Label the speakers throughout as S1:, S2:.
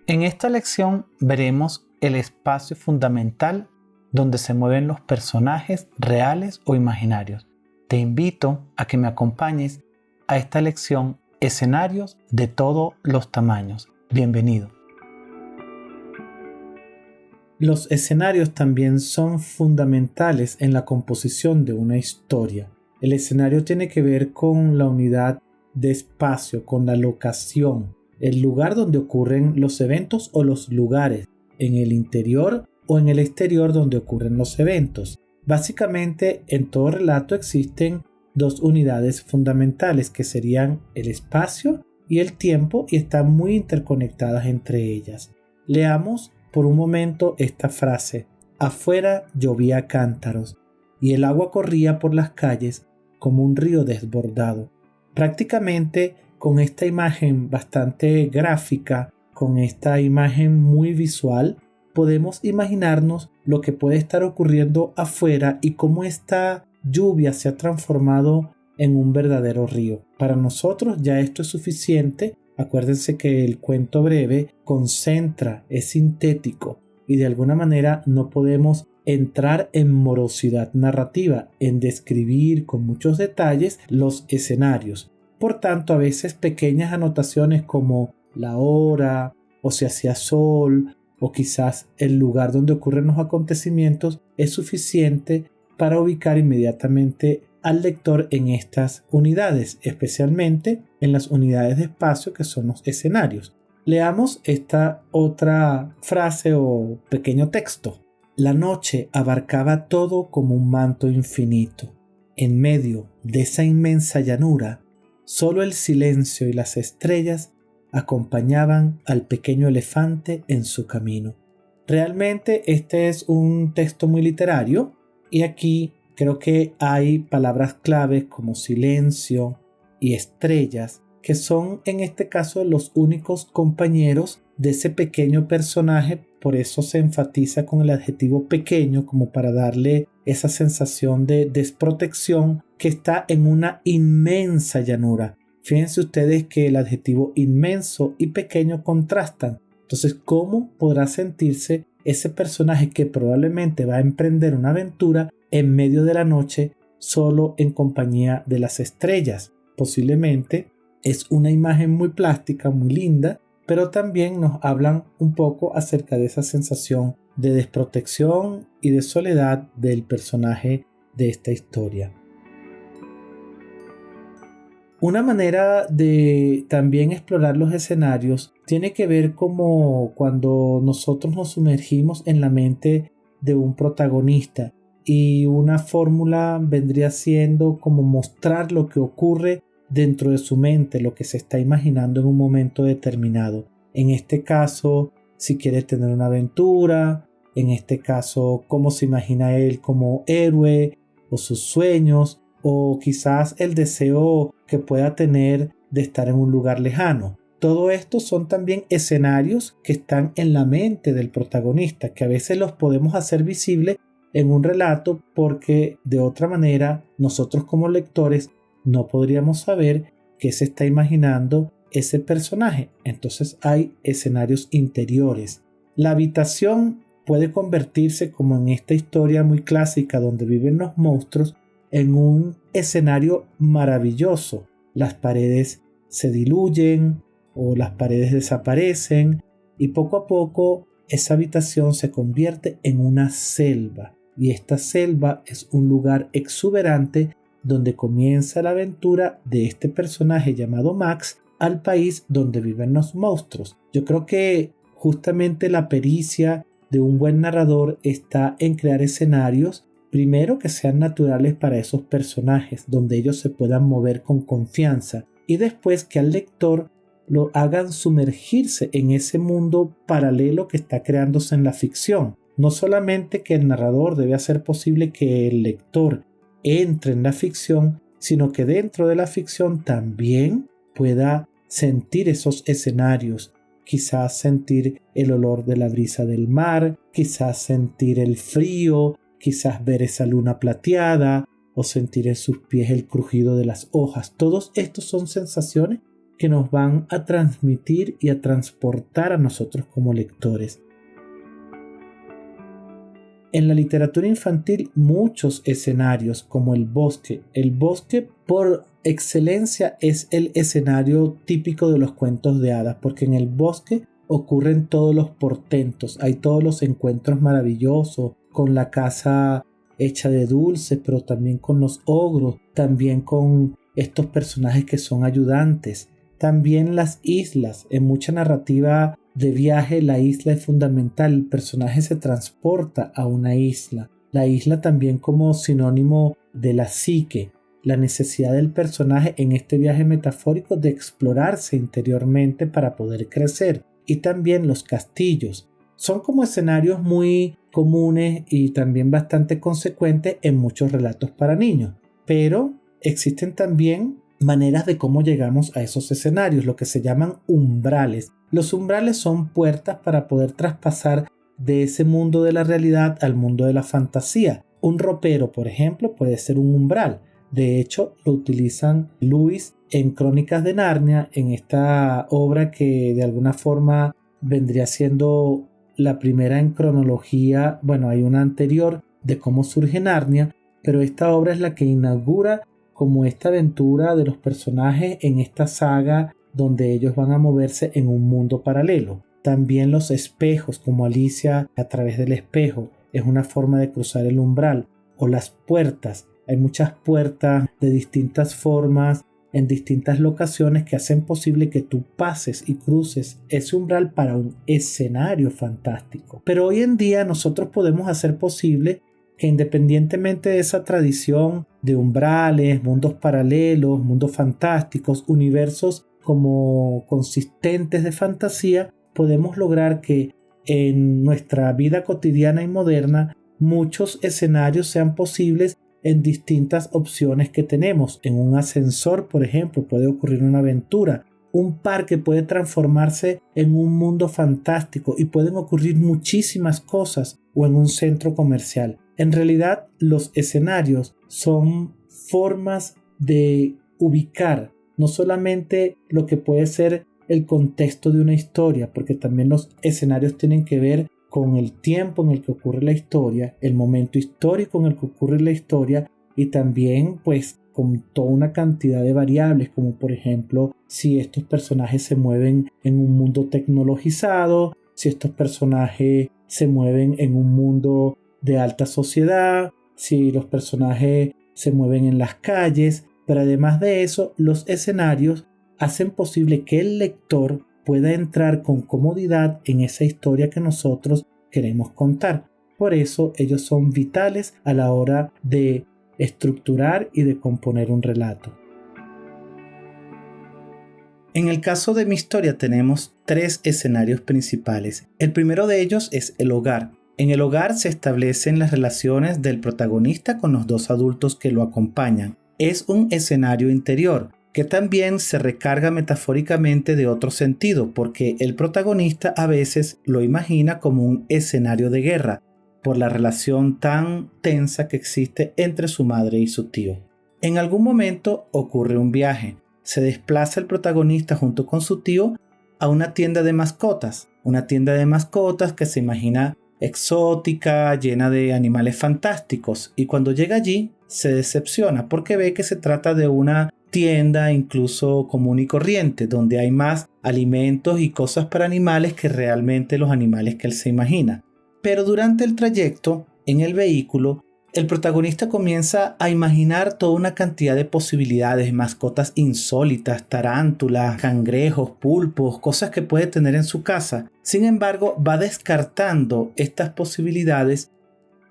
S1: En esta lección veremos el espacio fundamental donde se mueven los personajes reales o imaginarios. Te invito a que me acompañes a esta lección Escenarios de todos los tamaños. Bienvenido. Los escenarios también son fundamentales en la composición de una historia. El escenario tiene que ver con la unidad de espacio, con la locación, el lugar donde ocurren los eventos o los lugares, en el interior o en el exterior donde ocurren los eventos. Básicamente, en todo relato existen dos unidades fundamentales que serían el espacio y el tiempo y están muy interconectadas entre ellas. Leamos por un momento esta frase: afuera llovía cántaros y el agua corría por las calles como un río desbordado. Prácticamente con esta imagen bastante gráfica, con esta imagen muy visual, podemos imaginarnos lo que puede estar ocurriendo afuera y cómo esta lluvia se ha transformado en un verdadero río. Para nosotros ya esto es suficiente. Acuérdense que el cuento breve concentra, es sintético y de alguna manera no podemos entrar en morosidad narrativa, en describir con muchos detalles los escenarios. Por tanto, a veces pequeñas anotaciones como la hora o si hacía sol o quizás el lugar donde ocurren los acontecimientos es suficiente para ubicar inmediatamente al lector en estas unidades, especialmente en las unidades de espacio que son los escenarios. Leamos esta otra frase o pequeño texto. La noche abarcaba todo como un manto infinito. En medio de esa inmensa llanura, solo el silencio y las estrellas acompañaban al pequeño elefante en su camino. Realmente este es un texto muy literario y aquí creo que hay palabras claves como silencio y estrellas que son en este caso los únicos compañeros de ese pequeño personaje. Por eso se enfatiza con el adjetivo pequeño como para darle esa sensación de desprotección que está en una inmensa llanura. Fíjense ustedes que el adjetivo inmenso y pequeño contrastan. Entonces, ¿cómo podrá sentirse ese personaje que probablemente va a emprender una aventura en medio de la noche solo en compañía de las estrellas? Posiblemente es una imagen muy plástica, muy linda, pero también nos hablan un poco acerca de esa sensación de desprotección y de soledad del personaje de esta historia. Una manera de también explorar los escenarios tiene que ver como cuando nosotros nos sumergimos en la mente de un protagonista y una fórmula vendría siendo como mostrar lo que ocurre dentro de su mente, lo que se está imaginando en un momento determinado. En este caso, si quiere tener una aventura, en este caso, cómo se imagina él como héroe o sus sueños, o quizás el deseo que pueda tener de estar en un lugar lejano. Todo esto son también escenarios que están en la mente del protagonista, que a veces los podemos hacer visibles en un relato porque de otra manera nosotros como lectores no podríamos saber qué se está imaginando ese personaje. Entonces hay escenarios interiores. La habitación puede convertirse, como en esta historia muy clásica donde viven los monstruos, en un escenario maravilloso. Las paredes se diluyen o las paredes desaparecen y poco a poco esa habitación se convierte en una selva. Y esta selva es un lugar exuberante donde comienza la aventura de este personaje llamado Max al país donde viven los monstruos. Yo creo que justamente la pericia de un buen narrador está en crear escenarios, primero que sean naturales para esos personajes, donde ellos se puedan mover con confianza, y después que al lector lo hagan sumergirse en ese mundo paralelo que está creándose en la ficción. No solamente que el narrador debe hacer posible que el lector entre en la ficción, sino que dentro de la ficción también pueda sentir esos escenarios, quizás sentir el olor de la brisa del mar, quizás sentir el frío, quizás ver esa luna plateada o sentir en sus pies el crujido de las hojas. Todos estos son sensaciones que nos van a transmitir y a transportar a nosotros como lectores. En la literatura infantil, muchos escenarios como el bosque. El bosque por excelencia es el escenario típico de los cuentos de hadas, porque en el bosque ocurren todos los portentos, hay todos los encuentros maravillosos con la casa hecha de dulce, pero también con los ogros, también con estos personajes que son ayudantes. También las islas, en mucha narrativa de viaje la isla es fundamental, el personaje se transporta a una isla. La isla también como sinónimo de la psique, la necesidad del personaje en este viaje metafórico de explorarse interiormente para poder crecer. Y también los castillos. Son como escenarios muy comunes y también bastante consecuentes en muchos relatos para niños. Pero existen también maneras de cómo llegamos a esos escenarios, lo que se llaman umbrales. Los umbrales son puertas para poder traspasar de ese mundo de la realidad al mundo de la fantasía. Un ropero, por ejemplo, puede ser un umbral. De hecho, lo utilizan Lewis en Crónicas de Narnia, en esta obra que de alguna forma vendría siendo la primera en cronología. Bueno, hay una anterior de cómo surge Narnia, pero esta obra es la que inaugura como esta aventura de los personajes en esta saga donde ellos van a moverse en un mundo paralelo. También los espejos, como Alicia a través del espejo, es una forma de cruzar el umbral. O las puertas. Hay muchas puertas de distintas formas en distintas locaciones que hacen posible que tú pases y cruces ese umbral para un escenario fantástico. Pero hoy en día nosotros podemos hacer posible que independientemente de esa tradición de umbrales, mundos paralelos, mundos fantásticos, universos como consistentes de fantasía, podemos lograr que en nuestra vida cotidiana y moderna muchos escenarios sean posibles en distintas opciones que tenemos. En un ascensor, por ejemplo, puede ocurrir una aventura. Un parque puede transformarse en un mundo fantástico y pueden ocurrir muchísimas cosas, o en un centro comercial. En realidad, los escenarios son formas de ubicar no solamente lo que puede ser el contexto de una historia, porque también los escenarios tienen que ver con el tiempo en el que ocurre la historia, el momento histórico en el que ocurre la historia y también pues con toda una cantidad de variables, como por ejemplo si estos personajes se mueven en un mundo tecnologizado, si estos personajes se mueven en un mundo de alta sociedad, si los personajes se mueven en las calles, pero además de eso los escenarios hacen posible que el lector pueda entrar con comodidad en esa historia que nosotros queremos contar. Por eso ellos son vitales a la hora de estructurar y de componer un relato. En el caso de mi historia tenemos 3 escenarios principales. El primero de ellos es el hogar. En el hogar se establecen las relaciones del protagonista con los 2 adultos que lo acompañan. Es un escenario interior, que también se recarga metafóricamente de otro sentido, porque el protagonista a veces lo imagina como un escenario de guerra, por la relación tan tensa que existe entre su madre y su tío. En algún momento ocurre un viaje. Se desplaza el protagonista junto con su tío a una tienda de mascotas que se imagina exótica, llena de animales fantásticos, y cuando llega allí se decepciona porque ve que se trata de una tienda incluso común y corriente, donde hay más alimentos y cosas para animales que realmente los animales que él se imagina. Pero durante el trayecto, en el vehículo, el protagonista comienza a imaginar toda una cantidad de posibilidades, mascotas insólitas, tarántulas, cangrejos, pulpos, cosas que puede tener en su casa. Sin embargo, va descartando estas posibilidades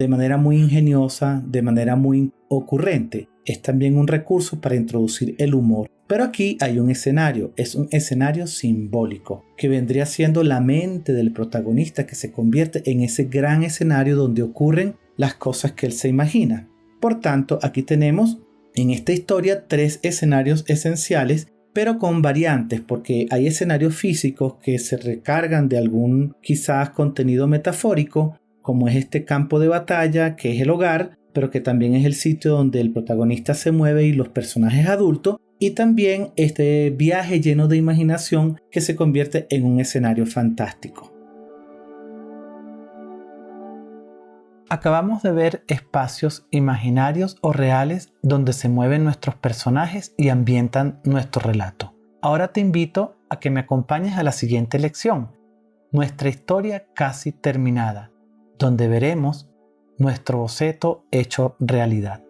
S1: de manera muy ingeniosa, de manera muy ocurrente. Es también un recurso para introducir el humor. Pero aquí hay un escenario, es un escenario simbólico, que vendría siendo la mente del protagonista que se convierte en ese gran escenario donde ocurren las cosas que él se imagina. Por tanto, aquí tenemos en esta historia 3 escenarios esenciales, pero con variantes, porque hay escenarios físicos que se recargan de algún quizás contenido metafórico, como es este campo de batalla, que es el hogar, pero que también es el sitio donde el protagonista se mueve y los personajes adultos. y también este viaje lleno de imaginación que se convierte en un escenario fantástico. Acabamos de ver espacios imaginarios o reales donde se mueven nuestros personajes y ambientan nuestro relato. Ahora te invito a que me acompañes a la siguiente lección, nuestra historia casi terminada, donde veremos nuestro boceto hecho realidad.